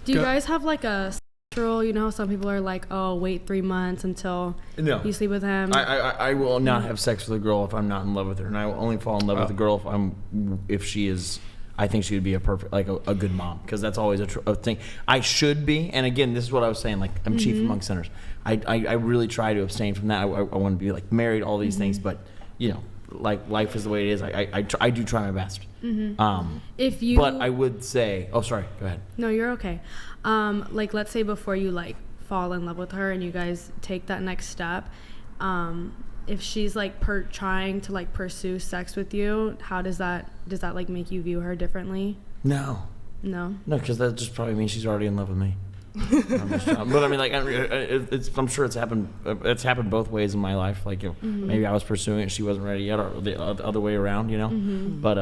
Do you guys have like a rule? You know, some people are like, "Oh, wait 3 months until you sleep with him." I will not have sex with a girl if I'm not in love with her, and I will only fall in love with a girl if she is. I think she would be a perfect, like a good mom, because that's always a thing. I should be, and again, this is what I was saying. Like, I'm chief among sinners. I really try to abstain from that. I want to be like married, all these things, but you know, like life is the way it is. I do try my best. But I would say, oh, sorry, go ahead. No, you're okay. Like, let's say before you like fall in love with her and you guys take that next step, if she's like trying to like pursue sex with you, how does that like make you view her differently? No, because that just probably means she's already in love with me. But I mean, like, I'm sure it's happened. It's happened both ways in my life. Like, maybe I was pursuing it, she wasn't ready yet, or the other way around. You know, but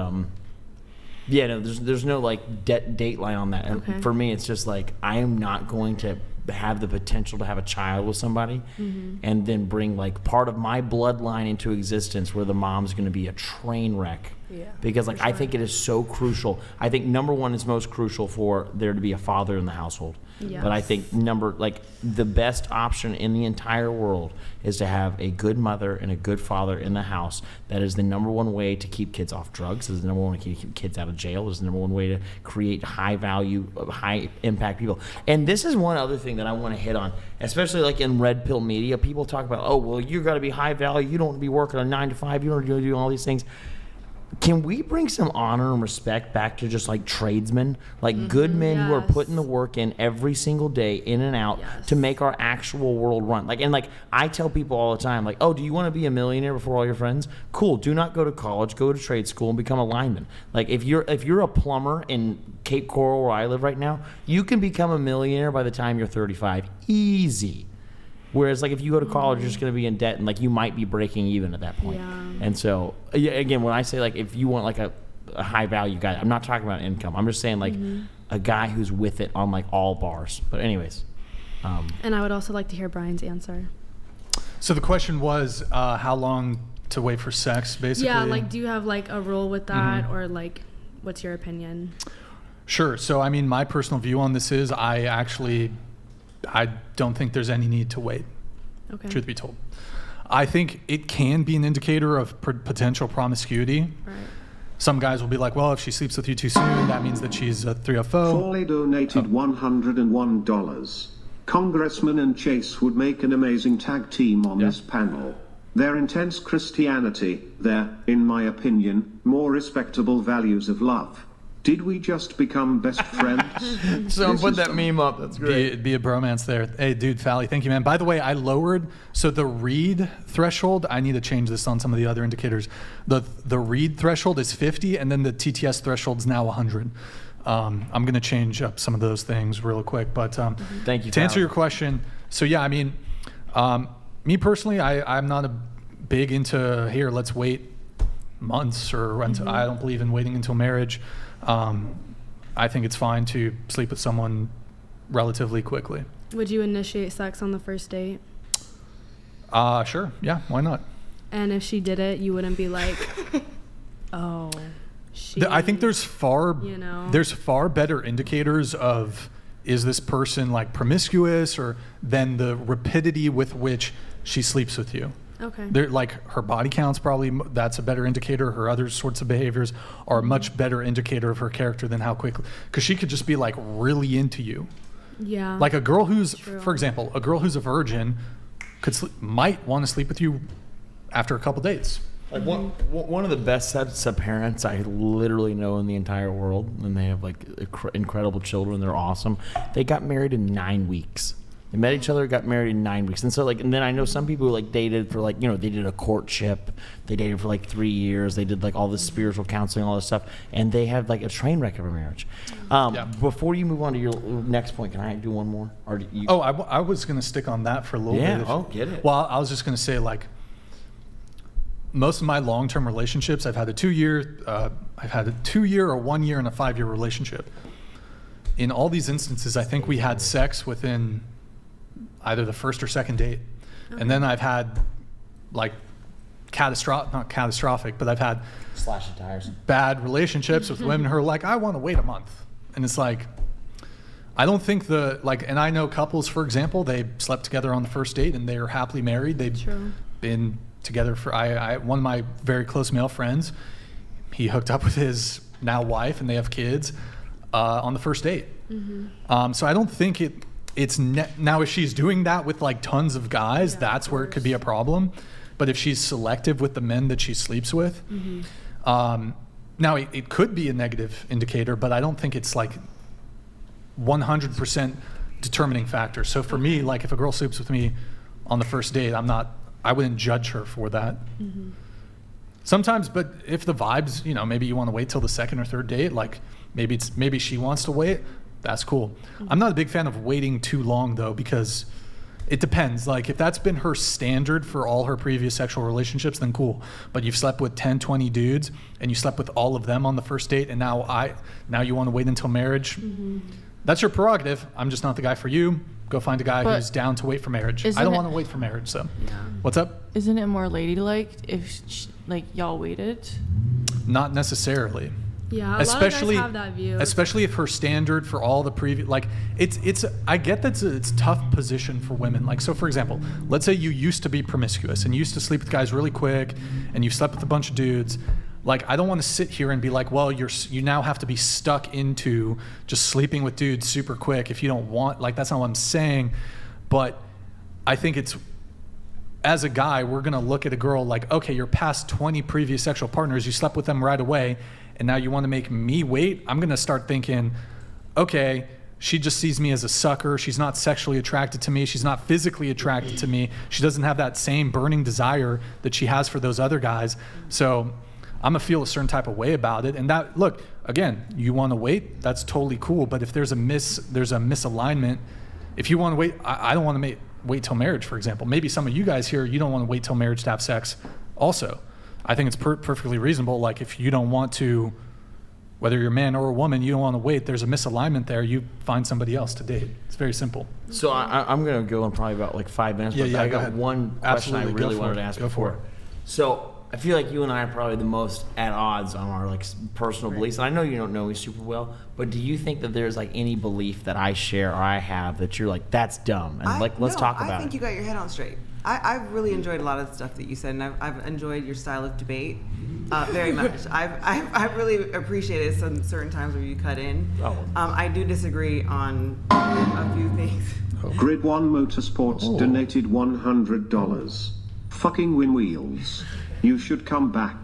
yeah, no, there's no like date line on that. And for me, it's just like, I am not going to have the potential to have a child with somebody and then bring like part of my bloodline into existence where the mom's going to be a train wreck. Because like, I think it is so crucial. I think number one, it's most crucial for there to be a father in the household. But I think the best option in the entire world is to have a good mother and a good father in the house. That is the number one way to keep kids off drugs. Is the number one way to keep kids out of jail. Is the number one way to create high value, high impact people. And this is one other thing that I want to hit on, especially like in red pill media. People talk about, oh, well, you got to be high value. You don't want to be working a 9 to 5. You don't want to do all these things. Can we bring some honor and respect back to just like tradesmen, like good men who are putting the work in every single day, in and out, to make our actual world run? Like, and like, I tell people all the time, like, oh, do you want to be a millionaire before all your friends? Cool. Do not go to college. Go to trade school and become a lineman. Like, if you're a plumber in Cape Coral, where I live right now, you can become a millionaire by the time you're 35. Easy. Whereas, like, if you go to college, you're just going to be in debt, and like, you might be breaking even at that point. And so, again, when I say like, if you want like a high value guy, I'm not talking about income. I'm just saying like a guy who's with it on like all bars. But anyways, and I would also like to hear Brian's answer. So the question was, how long to wait for sex, basically? Yeah, like, do you have like a rule with that, or like, what's your opinion? Sure. So, I mean, my personal view on this is, I don't think there's any need to wait, truth be told. I think it can be an indicator of potential promiscuity. Right. Some guys will be like, well, if she sleeps with you too soon, that means that she's a 3FO. Fawley donated $101. Congressman and Chase would make an amazing tag team on this panel. Their intense Christianity, their, in my opinion, more respectable values of love. Did we just become best friends? Someone put that meme up. That's great. Be a bromance there. Hey, dude, Fally, thank you, man. By the way, I lowered, so the read threshold, I need to change this on some of the other indicators. The read threshold is 50, and then the TTS threshold is now 100. I'm going to change up some of those things real quick. But thank you, to answer your question, so yeah, I mean, me personally, I'm not a big into, here, let's wait months, or until, I don't believe in waiting until marriage. I think it's fine to sleep with someone relatively quickly. Would you initiate sex on the first date? Sure. Yeah, why not? And if she did it, you wouldn't be like, oh, I think there's far better indicators of, is this person like promiscuous, or than the rapidity with which she sleeps with you. Okay. They're like, her body count's probably, that's a better indicator. Her other sorts of behaviors are a much better indicator of her character than how quickly, because she could just be like really into you. Yeah. Like a girl who's, for example, a girl who's a virgin might want to sleep with you after a couple dates. Like one of the best sets of parents I literally know in the entire world, and they have like incredible children. They're awesome. They got married in 9 weeks. They met each other, got married in 9 weeks. And so, like, and then I know some people who, like, dated for, like, you know, they did a courtship. They dated for, like, 3 years. They did, like, all this spiritual counseling, all this stuff. And they have, like, a train wreck of a marriage. Before you move on to your next point, can I do one more? Or do you... I was going to stick on that for a little bit. Yeah, get it. Well, I was just going to say, like, most of my long-term relationships, I've had a 2-year, or 1 year, and a 5-year relationship. In all these instances, I think we had sex within either the first or second date. Okay. And then I've had like not catastrophic, but I've had slash the tires, bad relationships with women who are like, I want to wait a month. And it's like, I don't think and I know couples, for example, they slept together on the first date and they are happily married. They've been together for, one of my very close male friends, he hooked up with his now wife and they have kids on the first date. So I don't think it's now if she's doing that with like tons of guys, that's where it could be a problem. But if she's selective with the men that she sleeps with, now it could be a negative indicator, but I don't think it's like 100% determining factor. So for me, like if a girl sleeps with me on the first date, I wouldn't judge her for that. Sometimes, but if the vibes, maybe you want to wait till the second or third date, like maybe she wants to wait, that's cool. I'm not a big fan of waiting too long though, because it depends. Like if that's been her standard for all her previous sexual relationships, then cool. But you've slept with 10, 20 dudes and you slept with all of them on the first date, and now you want to wait until marriage. That's your prerogative. I'm just not the guy for you. Go find a guy who's down to wait for marriage. I don't want to wait for marriage, so. What's up? Isn't it more ladylike if y'all waited? Not necessarily. Yeah, a lot of guys have that view. Especially if her standard for all the previous, I get that it's a tough position for women. Like, so for example, let's say you used to be promiscuous and you used to sleep with guys really quick and you slept with a bunch of dudes. Like, I don't want to sit here and be like, well, you now have to be stuck into just sleeping with dudes super quick if you don't want, that's not what I'm saying. But I think as a guy, we're going to look at a girl like, okay, you're past 20 previous sexual partners, you slept with them right away, and now you want to make me wait? I'm going to start thinking, okay, she just sees me as a sucker. She's not sexually attracted to me. She's not physically attracted to me. She doesn't have that same burning desire that she has for those other guys. So I'm gonna feel a certain type of way about it. And that, look, again, you want to wait, that's totally cool. But if there's a misalignment, if you want to wait, I don't want to wait till marriage, for example. Maybe some of you guys here, you don't want to wait till marriage to have sex also. I think it's perfectly reasonable. Like if you don't want to, whether you're a man or a woman, you don't want to wait, there's a misalignment there, you find somebody else to date. It's very simple. So I'm going to go in probably about 5 minutes, but I got one question I really wanted to ask before. So I feel like you and I are probably the most at odds on our personal beliefs. And I know you don't know me super well, but do you think that there's any belief that I share or I have that you're like, that's dumb? And let's talk about it. I think you got your head on straight. I've really enjoyed a lot of the stuff that you said, and I've enjoyed your style of debate very much. I've really appreciated some certain times where you cut in. I do disagree on a few things. Grid 1 Motorsports donated $100. Fucking win wheels. You should come back.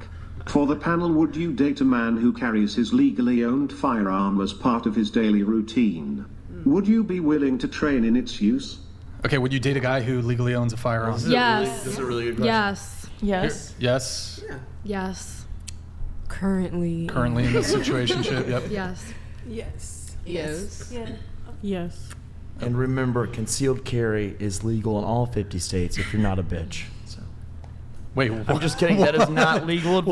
For the panel, would you date a man who carries his legally owned firearm as part of his daily routine? Would you be willing to train in its use? Okay, would you date a guy who legally owns a firearm? Yes. This is a really good question. Yes. Yes. Yes. Yeah. Yes. Currently in this situationship, yep. Yes. Yes. Yes. Yeah. Yes. And remember, concealed carry is legal in all 50 states if you're not a bitch. So. Wait, I'm just kidding. That is not legal advice.